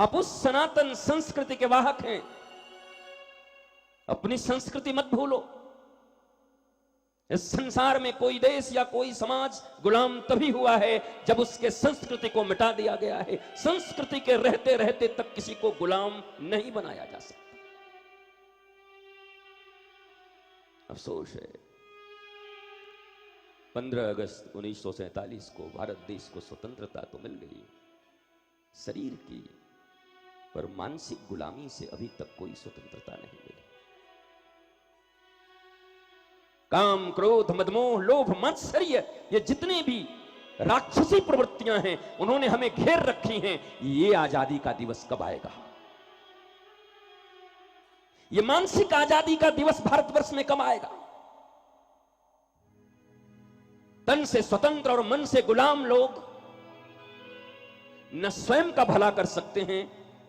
आप उस सनातन संस्कृति के वाहक हैं। अपनी संस्कृति मत भूलो। इस संसार में कोई देश या कोई समाज गुलाम तभी हुआ है जब उसके संस्कृति को मिटा दिया गया है। संस्कृति के रहते रहते तक किसी को गुलाम नहीं बनाया जा सकता। अफसोस है 15 अगस्त 1947 को भारत देश को स्वतंत्रता तो मिल गई शरीर की, पर मानसिक गुलामी से अभी तक कोई स्वतंत्रता नहीं मिली। काम, क्रोध, मदमोह, लोभ, मात्सर्य, ये जितने भी राक्षसी प्रवृत्तियां हैं उन्होंने हमें घेर रखी हैं। ये आजादी का दिवस कब आएगा? ये मानसिक आजादी का दिवस भारतवर्ष में कब आएगा? तन से स्वतंत्र और मन से गुलाम लोग न स्वयं का भला कर सकते हैं,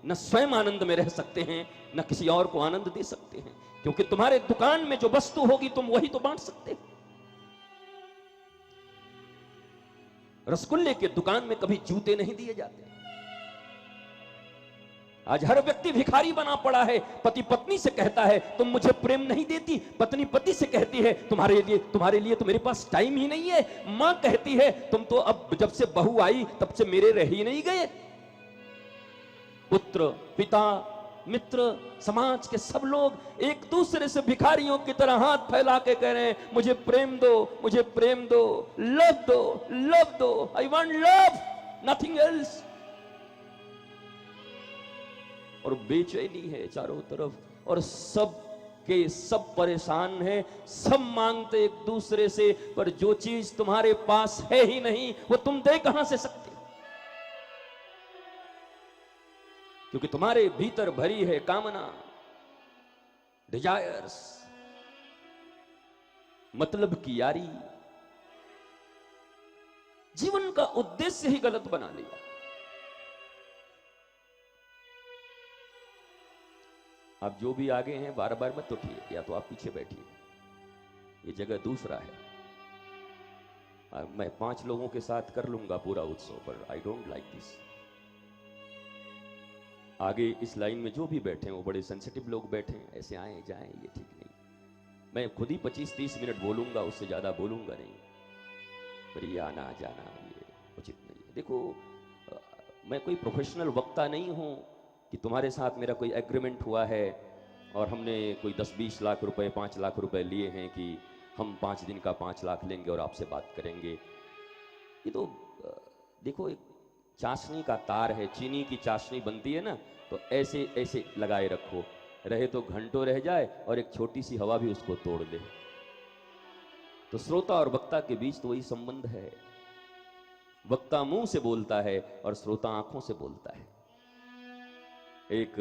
न स्वयं आनंद में रह सकते हैं, न किसी और को आनंद दे सकते हैं। क्योंकि तुम्हारे दुकान में जो वस्तु होगी तुम वही तो बांट सकते हो। रसगुल्ले के दुकान में कभी जूते नहीं दिए जाते। आज हर व्यक्ति भिखारी बना पड़ा है। पति पत्नी से कहता है तुम मुझे प्रेम नहीं देती, पत्नी पति से कहती है तुम्हारे लिए तो मेरे पास टाइम ही नहीं है। मां कहती है तुम तो अब जब से बहू आई तब से मेरे रह ही नहीं गए। पुत्र, पिता, मित्र, समाज के सब लोग एक दूसरे से भिखारियों की तरह हाथ फैला के कह रहे हैं मुझे प्रेम दो, मुझे प्रेम दो, लव दो, लव दो, I want love, nothing else. और बेचैनी है चारों तरफ और सब परेशान हैं, सब मांगते एक दूसरे से, पर जो चीज तुम्हारे पास है ही नहीं वो तुम दे कहां से सकते? क्योंकि तुम्हारे भीतर भरी है कामना, डिजायर्स, मतलब की यारी। जीवन का उद्देश्य ही गलत बना लिया। आप जो भी आगे हैं बार बार मत उठिए, या तो आप पीछे बैठिए, ये जगह दूसरा है। मैं 5 लोगों के साथ कर लूंगा पूरा उत्सव, पर आई डोंट लाइक दिस। आगे इस लाइन में जो भी बैठे हैं वो बड़े सेंसिटिव लोग बैठे हैं, ऐसे आए जाएं, ये ठीक नहीं। मैं खुद ही 25-30 मिनट बोलूंगा, उससे ज्यादा बोलूंगा नहीं, पर ये आना जाना ये उचित नहीं है। देखो, मैं कोई प्रोफेशनल वक्ता नहीं हूं कि तुम्हारे साथ मेरा कोई एग्रीमेंट हुआ है और हमने कोई 10-20 लाख रुपए, 5 लाख रुपए लिए हैं कि हम 5 दिन का 5 लाख लेंगे और आपसे बात करेंगे। ये तो देखो, एक चाशनी का तार है, चीनी की चाशनी बनती है ना, तो ऐसे ऐसे लगाए रखो, रहे तो घंटों रह जाए और एक छोटी सी हवा भी उसको तोड़ दे। तो श्रोता और वक्ता के बीच तो वही संबंध है। वक्ता मुंह से बोलता है और श्रोता आंखों से बोलता है। एक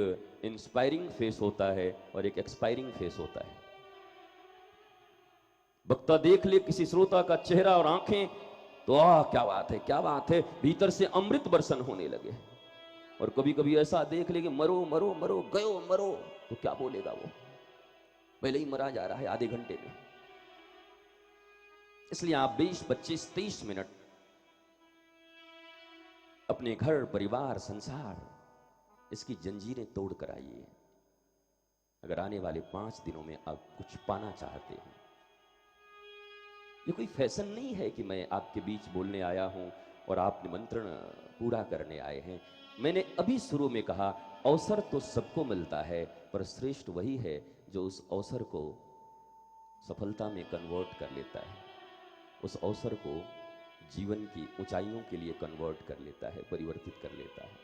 इंस्पायरिंग फेस होता है और एक एक्सपायरिंग फेस होता है। वक्ता देख ले किसी श्रोता का चेहरा और आंखें तो क्या बात है, क्या बात है, भीतर से अमृत बरसन होने लगे। और कभी कभी ऐसा देख ले कि मरो मरो मरो, गयो मरो, तो क्या बोलेगा वो, पहले ही मरा जा रहा है आधे घंटे में। इसलिए आप 20, 25, 30 मिनट अपने घर, परिवार, संसार, इसकी जंजीरें तोड़ कर आइए। अगर आने वाले 5 दिनों में आप कुछ पाना चाहते हैं। ये कोई फैशन नहीं है कि मैं आपके बीच बोलने आया हूं और आप निमंत्रण पूरा करने आए हैं। मैंने अभी शुरू में कहा, अवसर तो सबको मिलता है, पर श्रेष्ठ वही है जो उस अवसर को सफलता में कन्वर्ट कर लेता है, उस अवसर को जीवन की ऊंचाइयों के लिए कन्वर्ट कर लेता है, परिवर्तित कर लेता है।